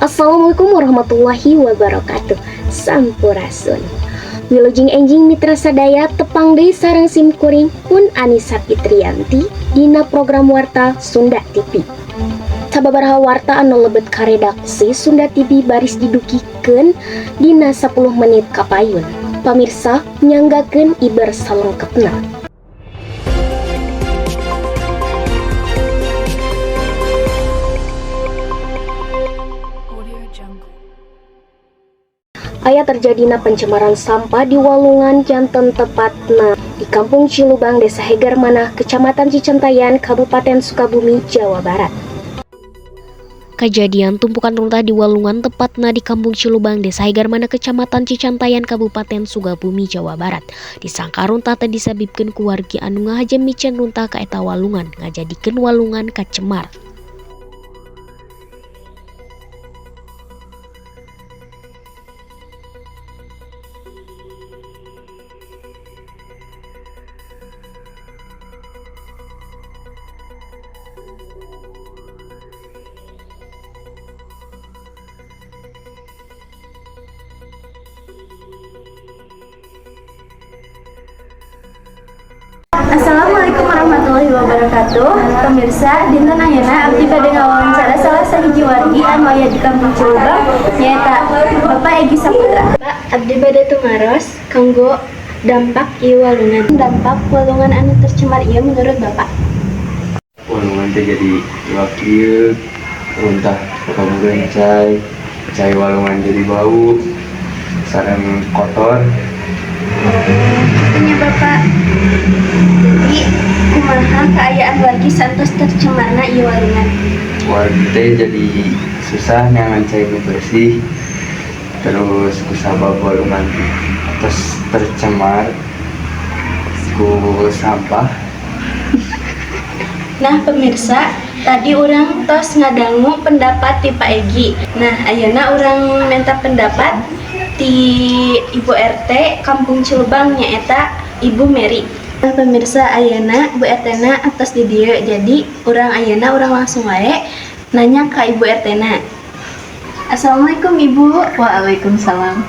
Assalamualaikum warahmatullahi wabarakatuh. Sampurasun. Wilujeng enjing mitra sadaya tepang deui sareng simkuring pun Anissa Fitriyanti dina program warta Sunda TV. Sababaraha warta anu lebet ka redaksi Sunda TV baris didukikeun dina 10 menit kapayun. Pamirsa nyanggakeun iber salengkepna. Aya terjadina pencemaran sampah di Walungan janten tepatna di Kampung Cilubang, Desa Hegar Manah, Kecamatan Cicentayan, Kabupaten Sukabumi, Jawa Barat. Kejadian tumpukan runtah di Walungan tepatna di Kampung Cilubang, Desa Hegar Manah, Kecamatan Cicentayan, Kabupaten Sukabumi, Jawa Barat. Disangka runtah teh disabibkeun ku wargi anu ngahajem micen runtah ka eta Walungan, ngajadikeun Walungan kacemar. Assalamualaikum warahmatullahi wabarakatuh. Pemirsa, dinten ayeuna abdi bade ngawawancara salah sahiji wargi anu aya di Kampung Cilubang nyaeta Bapak Egi Saputra. Pak, abdi bade tumaros kanggo dampak ieu walungan. Dampak walungan anu tercemar ieu menurut Bapak? Walungan teh jadi wakil runtah pekaburan cai walungan jadi bau sareng kotor. Punya Bapak. Jadi kumaha keayaan wargi santos tercemarna ieu walungan? Wargi teh jadi susah nyangan cai nu bersih. Terus kusabab walungan terus tercemar ku sampah. Nah pemirsa, tadi orang tos ngadangu pendapat ti Pak Egi. Nah ayeuna orang minta pendapat ti Ibu RT Kampung Cilubang nyaeta Ibu Mary. Nah pemirsa, ayeuna Bu RT na atas di dieu, jadi ayeuna langsung wae nanya ka Ibu RT na. Assalamualaikum Ibu. Waalaikumsalam.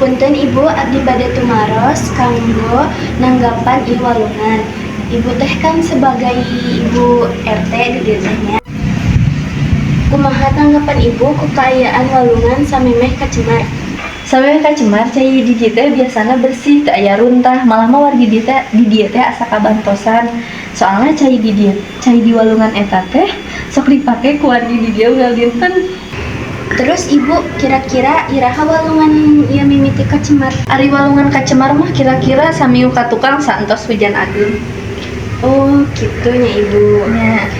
Punten Ibu, abdi bade tumaros kanggo nanggapan ieu walungan. Ibu teh kan sebagai Ibu RT di dieu teh nya. Kumaha tanggapan Ibu ku kaayaan walungan samemeh kacemar? Sampai kacemar cai di dieu teh biasana bersih, teu aya runtah, malah mah wargi di dieu teh asa kabantosan. Soalnya cai di walungan eta teh sok dipake ku wargi di dieu unggal dinten. Terus Ibu kira-kira iraha walungan ieu mimiti kacemar? Ari walungan kacemar mah kira-kira samiu ka tukang saentos hujan ageun. Oh, gitu nya Ibu. Nya.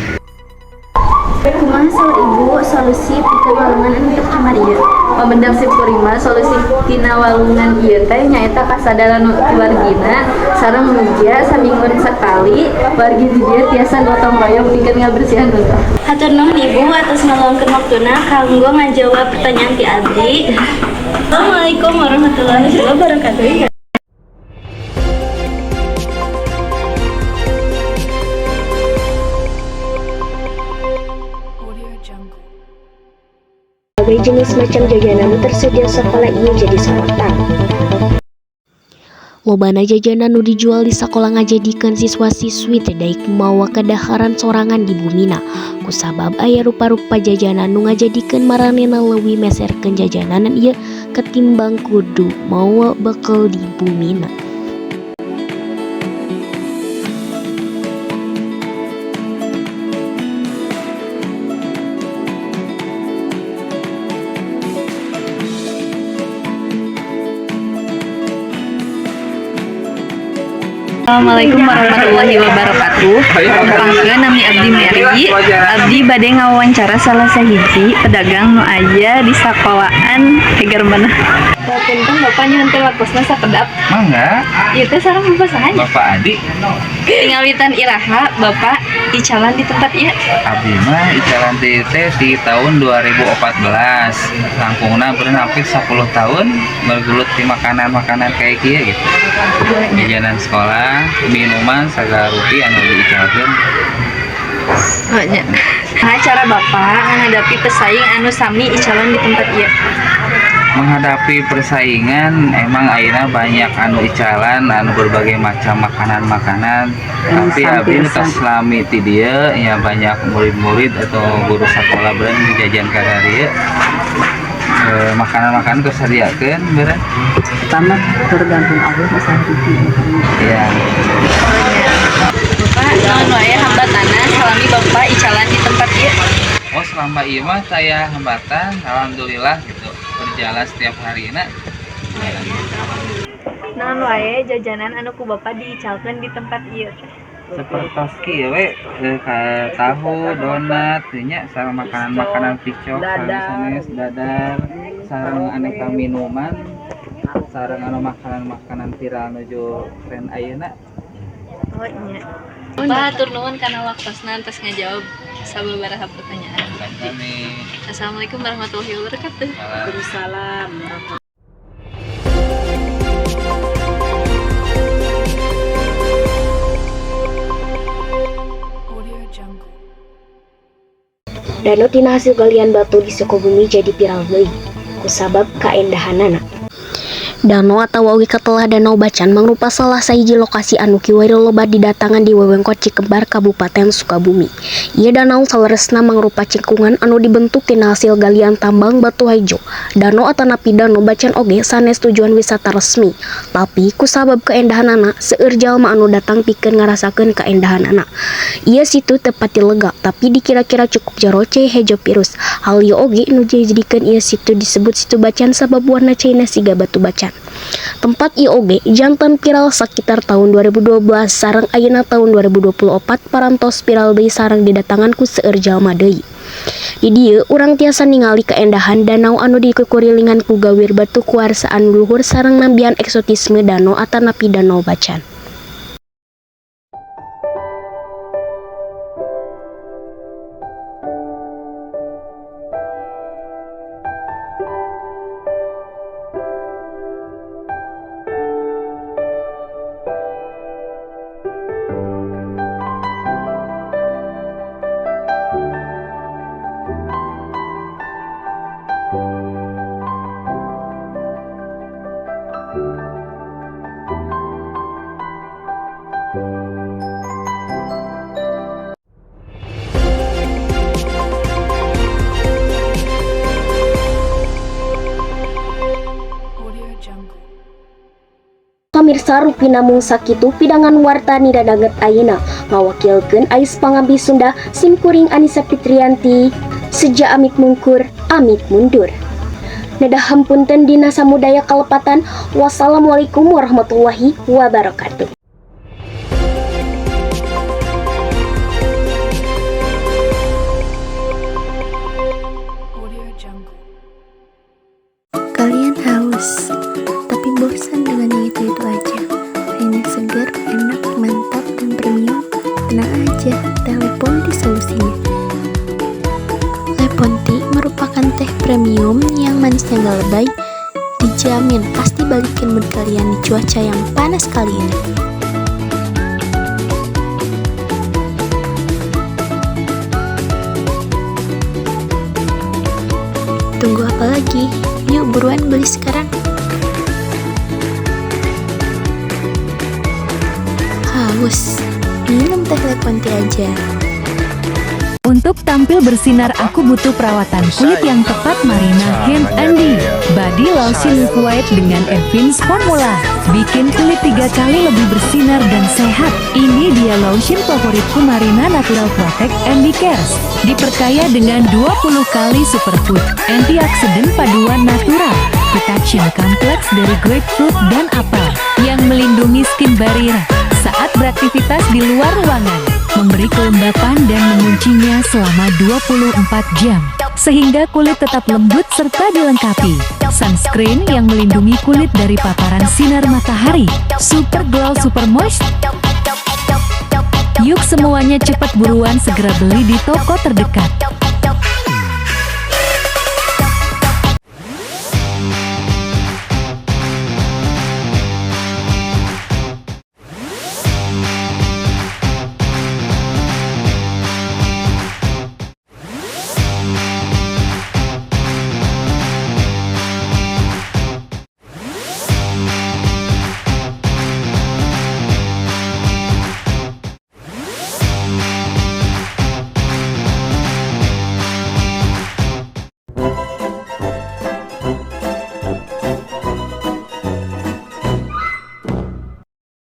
Kumaha saur Ibu solusi pikeun walungan anu tercemar ieu? Pamendak Sipurima solusi tina walungan ieu teh nyaeta kasadaran ti wargina sareng mugia samingguan sekali wargi di dieu tiasa gotong royong pikeun ngabersihan runtah. Hatur nuhun Ibu atas ngaluangkeun waktuna kanggo ngajawab pertanyaan ti abdi. Assalamualaikum warahmatullahi wabarakatuh. Berbagai jenis macam jajanan tersedia sekolah ieu jadi sorotan. Lobana jajanan nu dijual di sakola ngajadikeun siswa-siswi teh daek mawa kadaharan sorangan di bumina. Kusabab aya rupa-rupa jajanan nu ngajadikeun maranehna leuwih meserkeun jajanan ieu ketimbang kudu mawa bekal di bumina. Assalamualaikum warahmatullahi wabarakatuh. Pangkeun nami abdi Mary. Abdi bade ngawawancara salah sahiji pedagang nu aya di sekolahan Hegar Manah. Punten Bapak nyuhun teh wakosna sakedap. Mangga. Ieu teh sareng Bapak saha? Bapak Adi. Tingalitan iraha Bapak icalan di tempat ieu. Abdi mah icalan teh di tahun 2014. Langkungna beureun hampir 10 tahun bergelut di makanan-makanan kayak kieu gitu. Jajanan sekolah, minuman sagala rupi anu diicalkeun. Banyak. Nah, cara Bapak menghadapi pesaing anu sami icalan di tempat ieu. Menghadapi persaingan emang ayeuna banyak anu icalan anu berbagai macam makanan-makanan, tapi abdi nu tas selami ti dieu ya banyak murid-murid atau guru sekolah beureun dijajan ka dieu. Makanan-makanan terus sadiakeun beureun. Pertama tergantung Allah masalah rezeki. Iya. Bapak naon wae hambatanna salami Bapak icalan di tempat ieu? Oh, selama ieu mah saya hambatan alhamdulillah gitu. Berjalan setiap harina. Naon wae jajanan anu ku Bapak diicalkeun di tempat ieu? Sepertos kieu we tahu, donat, nya sareng makanan-makanan picok, sanes, dadar, sareng aneka minuman, sareng anu makanan-makanan viral nuju tren ayeuna. Oh nya. Bapak hatur nuhun kana waktosna tos ngajawab sababaraha pertanyaan. Kami Assalamualaikum warahmatullahi wabarakatuh. Waalaikumsalam. Danau tina hasil galian batu di Sukabumi jadi viral deui kusabab kaendahanana. Danau atau oge katelah Danau Bacan mangrupa salah sahiji lokasi anu kiwari loba didatangan di wewengkot Cikembar Kabupaten Sukabumi. Ieu danau saleresna mangrupa cikungan anu dibentuk tina hasil galian tambang batu haijo. Danau atanapi Danau Bacan oge sanes tujuan wisata resmi, tapi kusabab kaendahanana seueur jalma anu datang pikeun ngarasakeun kaendahanana. Ieu situ teu pati lega, tapi dikira-kira cukup jero cai hejo virus. Hal ieu oge nu dijadikeun ieu situ disebut Situ Bacan sabab warna caina siga batu bacan. Tempat ieu oge janten viral sekitar tahun 2012 sareng ayeuna tahun 2024 parantos viral deui sareng didatangan ku seueur jalma deui. Di dieu urang tiasa ningali keendahan danau anu dikukurilingan ku gawir batu kuarsa anu luhur sareng nambihan eksotisme danau atanapi Danau Bacan. Pamirsa rupi namung sakitu pidangan warta nidadaget ayeuna ngawakilkeun Ais Pangambi Sunda Simkuring Anissa Fitriyanti seja amit mungkur amit mundur. Nedah hampunten dina samudaya kalepatan. Wassalamualaikum warahmatullahi wabarakatuh. Kalian haus, tapi bosan dengan yang itu aja. Hanya segar, enak, mantap, dan premium. Tenang aja, teh Lepon Tea solusinya. Lepon Tea merupakan teh premium yang manisnya gak lebay. Dijamin pasti balikin mood kalian di cuaca yang panas kali ini. Tunggu apa lagi? Yuk buruan beli sekarang. Haus, minum teh Lepon Tea aja. Untuk tampil bersinar aku butuh perawatan kulit yang tepat. Marina Hand Andi Body Lotion White dengan Advanced Formula bikin kulit 3 kali lebih bersinar dan sehat. Ini dia lotion favoritku, Marina Natural Protect and Cares. Diperkaya dengan 20 kali superfood, antioksidan paduan natural, protection kompleks dari grapefruit dan apel yang melindungi skin barrier saat beraktivitas di luar ruangan, memberi kelembapan dan menguncinya selama 24 jam, sehingga kulit tetap lembut serta dilengkapi sunscreen yang melindungi kulit dari paparan sinar matahari, super glow, super moist. Yuk semuanya cepat buruan segera beli di toko terdekat.